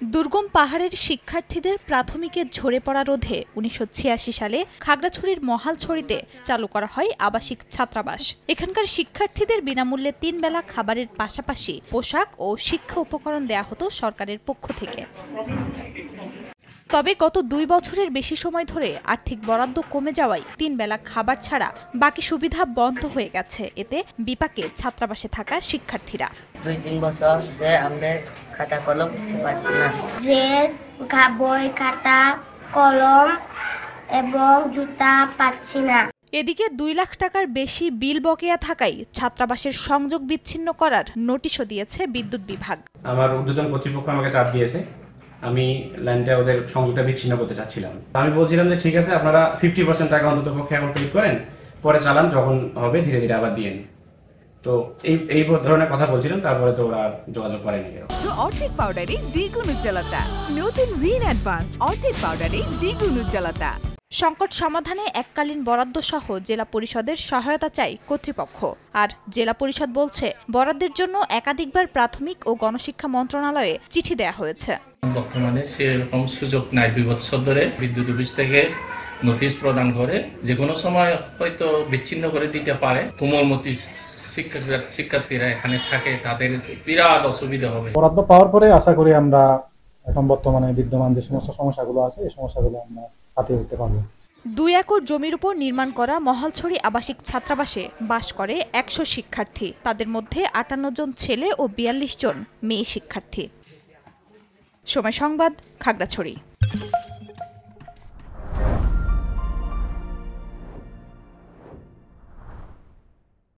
দুর্গম পাহাড়ের শিক্ষার্থীদের প্রাথমিকে ঝরে পড়া রোধে ১৯৮৬ সালে খাগড়াছড়ির মহালছড়িতে চালু করা হয় আবাসিক ছাত্রাবাস। এখানকার শিক্ষার্থীদের বিনামূল্যে ৩ বেলা খাবারের পাশাপাশি পোশাক ও শিক্ষা উপকরণ দেয়া হতো সরকারের পক্ষ থেকে। তবে গত ২ বছরের বেশি সময় ধরে আর্থিক বরাদ্দ কমে যাওয়ায় ৩ বেলা খাবার ছাড়া বাকি সুবিধা বন্ধ হয়ে গেছে। এতে বিপাকে ছাত্রাবাসে থাকা শিক্ষার্থীরা। ২-৩ বছর যে আমরা খাতা কলম কিছু পাচ্ছি না। ড্রেস, বই, খাতা, কলম এবং জুতা পাচ্ছি না। এদিকে ২ লাখ টাকার বেশি বিল বকেয়া থাকায় ছাত্রাবাসের সংযোগ বিচ্ছিন্ন করার নোটিশও দিয়েছে বিদ্যুৎ বিভাগ। আমার ঊর্ধ্বতন কর্তৃপক্ষ আমাকে চাপ দিয়েছে, আমি লাইনটা ওদের সংযোগটা বিচ্ছিন্ন করতে চাচ্ছিলাম। আমি বলছিলাম যে ঠিক আছে, আপনারা 50% টাকা অন্তত পক্ষে এখন পে করেন, পরে চালান, যখন হবে ধীরে ধীরে আবার দিয়েন। তো এই ধরনের কথা বলছিলাম, তারপরে তো ওরা যোগাযোগ করেনি। অর্ধেক পাউডারে দ্বিগুণ উজ্জ্বলতা, নতুন রিন অ্যাডভান্সড অর্ধেক পাউডারে দ্বিগুণ উজ্জ্বলতা। সংকট সমাধানে এককালীন বরাদ্দ সহ জেলা পরিষদের সহায়তা চাই কর্তৃপক্ষ। আর জেলা পরিষদ বলছে, বরাদ্দের জন্য একাধিকবার প্রাথমিক ও গণশিক্ষা মন্ত্রণালয়ে চিঠি দেয়া হয়েছে। বর্তমানে সেরকম সুযোগ নাই। 2 বছর ধরে বিদ্যুৎ অফিস থেকে নোটিশ প্রদান করে যে কোনো সময় হয়তো বিচ্ছিন্ন করে দিতে পারে। কোমলমতি শিক্ষার্থীরা এখানে থাকে, তাদের বিরাট অসুবিধা হবে। বরাদ্দ পাওয়ার পরে আশা করি আমরা এখন বর্তমানে বিদ্যমান যে সমস্ত সমস্যাগুলো আছে এই সমস্যাগুলো আমরা কাটিয়ে উঠতে পারবো। ২ একর জমির উপর নির্মাণ করা মহালছড়ি আবাসিক ছাত্রাবাসে বাস করে ১০০ শিক্ষার্থী। তাদের মধ্যে ৫৮ জন ছেলে ও ৪২ জন মেয়ে শিক্ষার্থী। সময় সংবাদ, খাগড়াছড়ি।